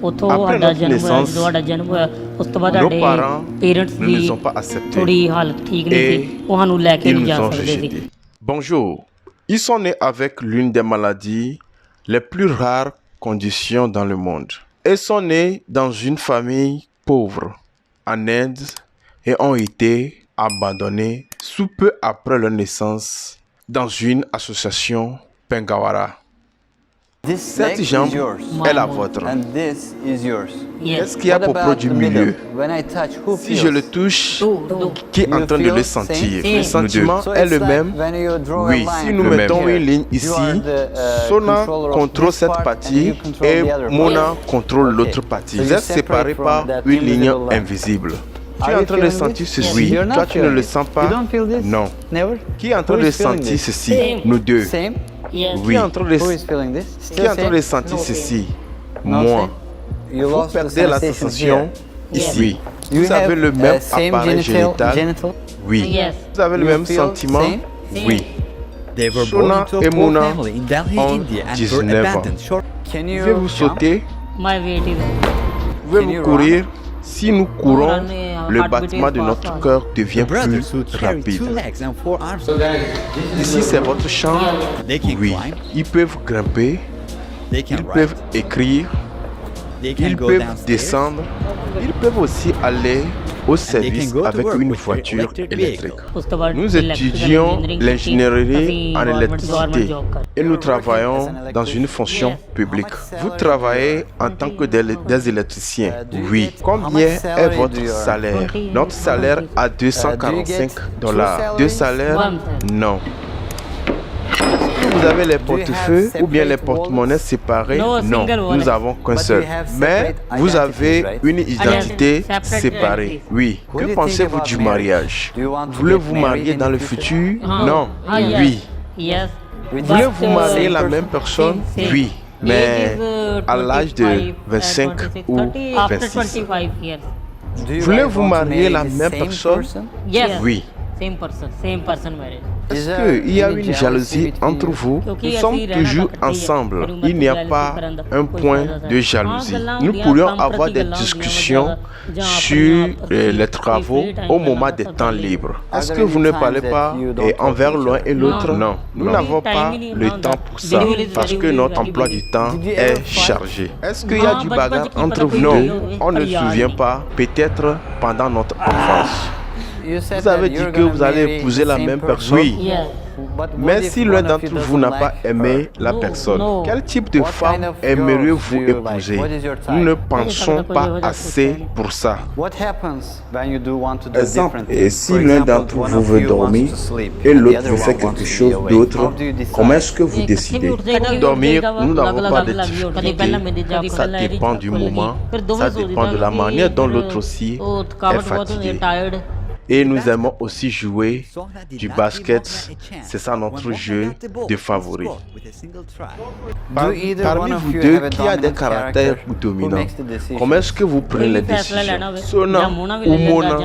ਉੱਥੋਂ Après ਸਾਡਾ notre ਜਨਮ ਹੋਇਆ naissance, ਜਦੋਂ ਸਾਡਾ ਜਨਮ ਹੋਇਆ ਉਸ ਤੋਂ ਬਾਅਦ nos ਸਾਡੇ parents ਪੇਰੈਂਟਸ ne nous ਦੀ ont pas acceptés ਥੋੜੀ ਹਾਲਤ ਠੀਕ ਨਹੀਂ et ਸੀ ਉਹ ਸਾਨੂੰ ਲੈ ਕੇ ils ਨਹੀਂ nous ਜਾ ont ਸਕਦੇ ਸੀ rejetés. Bonjour, ils sont nés avec l'une des maladies les plus rares conditions dans le monde. Ils sont nés dans une famille pauvre en Inde et ont été abandonnés sous peu après leur naissance dans une association Pengawara. This Cette leg is jambe yours, est la vôtre. and this is yours. Qu'est-ce qu'il y a What pour about produit the du milieu? middle? When I touch, who Si feels? je le touche, qui est en You train de feel le same? sentir? Same. Le sentiment So est it's le like même. when you draw Oui, a line si nous from mettons here, une ligne you ici, are the, Sona controller of contrôle this cette part and partie you control et the other Mona part. contrôle Okay. l'autre partie. So Vous you êtes séparés separate par from that une ligne invisible line. invisible. Tu Are es en you train de feeling sentir this? ceci. You're not Toi, tu ne feeling le it. sens pas? You don't feel this? Non. Never? Qui est en train Who de is feeling sentir this? ceci? Same. Nous deux. Same? Yes. Qui est en train de, Who is feeling this? qui est Still en train same? de sentir No, ceci? No, Moi. same? You Vous lost the perdez la sensation sensation here. ici. You Vous avez have, le même same appareil génital. genital? Oui. Yes. Vous avez le You même feel sentiment? same? Oui. They were Shona born into a et poor Mona family in Delhi, ont India, and 19 were ans. abandoned short. Can you Pouvez-vous jump? sauter? My weight is Pouvez-vous Can you courir? Si nous courons, run, le heartbeat battement is de fast, notre fast. cœur The devient brothers who plus carry 2 rapide. legs and 4 arms, Ici, c'est votre chambre. they can Oui. climb, Ils peuvent grimper, they can ils write, peuvent écrire, they can ils go peuvent downstairs, descendre, ils peuvent aussi aller au and they service can go to avec work une with their voiture electric électrique. vehicle. ਉਸ ਤੋਂ ਬਾਅਦ Nous electrical étudions engineering ਕੀਤੀ, l'ingénierie ਅਸੀਂ en government électricité job ਕਰ et nous travaillons dans une fonction Yes. publique. Vous travaillez en tant que des électriciens. Oui. Combien est votre salaire? Notre salaire à 245 dollars. Deux salaires? Non. Est-ce que vous avez les portefeuilles ou bien les porte-monnaies séparés? No, Non, single wallet. nous avons qu'un But seul. you have Mais separate vous avez identities, right? une identité Separate séparée. identities. Oui. What do Que you think pensez-vous about du marriage? mariage? Do you want to Voulez-vous get married marier in dans the le future? futur? Non. Yes. Oui. Yes. Voulez-vous But, marier la same même personne? same. Oui. Mais Age is, à l'âge de 25, 25 26, ou 30, after 26. 25 years. Do you Voulez-vous guys want to marier marry la the même same personne? person? Yes. Oui. Same person marriage. Est-ce Is there qu'il y a any une jealousy jalousie between entre you? vous? क्योंकि Nous ऐसे sommes ही रहना toujours करते ही है। ensemble. मेरी उम्र Il n'y a की pas Galaxy करन दा un कोई point फायदा de नहीं। jalousie. हाँ, Nous गल्लां pourrions होंदियां, avoir des गल्लां discussions होंदियां, जहाँ sur अपने आप les free travaux time au गल्लां moment des कर temps सकते हैं। libres. Are Est-ce there que vous any ne times parlez that pas you don't talk envers to each l'un other? et l'autre? Non. Non. Nous Non. n'avons pas Time il le est temps non, pour ça schedule is parce very, que very, notre very emploi busy. du temps Did you est ever fight? chargé. Est-ce qu'il y a हाँ, du बचपन bagarre से entre vous? कोई Non. नहीं, On ne पर se याद souvient नहीं। pas. Peut-être pendant notre enfance. You said Vous avez that dit you're que gonna vous allez marry épouser the la same même person. personne. Oui. Yes. But what Mais if si one l'un of d'entre you vous doesn't n'a pas like her? aimé la No, personne, no. quel type de What femme kind of aimeriez-vous girls do you like? épouser? What is your type? Nous ne pensons Oui, pas ça assez pour ça. What happens when you do want to do Exemple, different et things? si For l'un example, d'entre one vous of veut you wants dormir to sleep et and the l'autre other veut one faire wants quelque to be chose awake. d'autre, How do you decide? comment est-ce que vous décidez? Dormir, nous n'avons pas de difficulté. Ça dépend du moment, ça dépend de la manière dont l'autre aussi est fatigué. Et nous aimons aussi jouer du basket, c'est ça notre jeu de favori. Do either Parmi one of vous you deux, have a qui a des dominant caractères character? Who dominants? makes the decision? Comment est-ce que vous prenez les décisions? Sona ou Mona,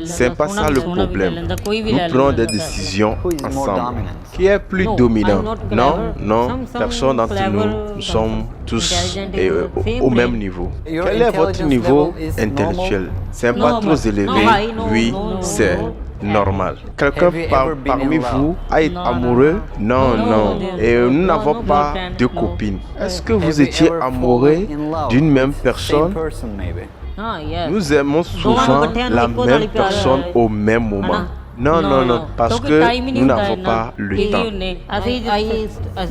c'est pas ça le problème. Nous prenons des décisions Who is more ensemble. dominant? Qui est plus No, dominant? I'm not Non, clever. non, Some personne d'entre clever, nous sommes tous intelligent, au same même brain. niveau. Your Quel est votre intelligence niveau level is intellectuel? C'est pas Normal. trop élevé? No, high, no, Oui, no, no, c'est no. normal. Quelqu'un Have you ever been parmi in love? vous a été Non, amoureux? Non, No, non. no, Et nous no, n'avons no pas boyfriend, de no. copine. Est-ce que Have vous you étiez ever amoureux fallen in love d'une même with the personne? same person, maybe? हाँ, yes. Nous aimons souvent la même personne au même moment. Non, non, non, parce que nous n'avons pas le temps.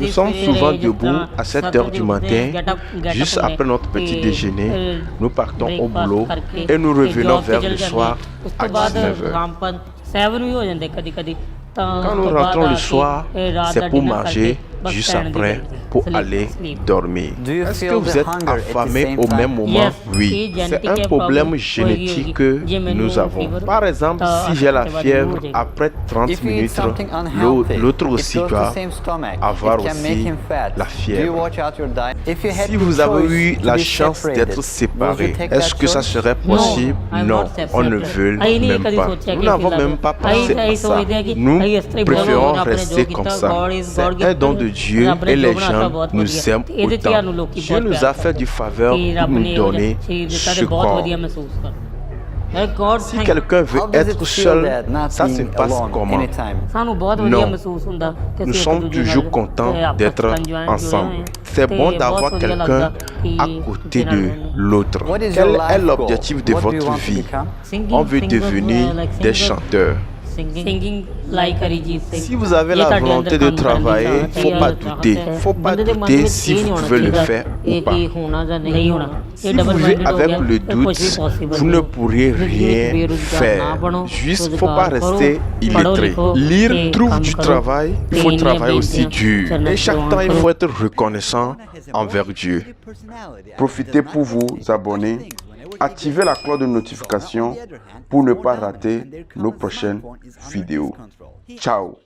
Nous sommes souvent debout à 7 heures du matin, juste après notre petit déjeuner. Nous partons au boulot et nous revenons vers le soir à 19 heures. Quand nous rentrons le soir, c'est pour manger, juste après, pour aller dormir. Do you Est-ce que feel vous the êtes hunger at the affamé same au time? même moment? Yes. Oui. C'est un problème génétique que nous avons. Par exemple, si j'ai la fièvre, après 30 If you eat minutes, something unhealthy, l'autre it aussi goes to va the same stomach. avoir It can make aussi him fat. la Do you fièvre. watch out your diet? If you had Si the vous avez choice eu to la be chance separated, d'être would you séparés, take est-ce that que ça choice? serait possible? Non, on ne veut même pas. Nous n'avons même pas pensé à ça. Nous préférons rester comme ça. C'est un don de Dieu et les gens nous aiment autant. Dieu nous a fait du faveur pour nous donner ce corps. Si quelqu'un veut How does it être feel seul, that not ça se being passe alone comment? anytime? Non. Nous sommes toujours contents d'être ensemble. C'est bon d'avoir quelqu'un à côté de l'autre. What is your Quel est life goal? l'objectif de What do you votre want to vie? become? On veut devenir des chanteurs. Si vous avez la volonté de travailler, il ne faut pas douter. Il ne faut pas douter si vous pouvez le faire ou pas. Si vous vivez avec le doute, vous ne pourrez rien faire. Juste, il ne faut pas rester illettré. Lire trouve du travail, il faut travailler aussi dur. Et chaque temps, il faut être reconnaissant envers Dieu. Profitez pour vous abonner. Activez la cloche de notification pour ne pas rater nos prochaines vidéos. Ciao.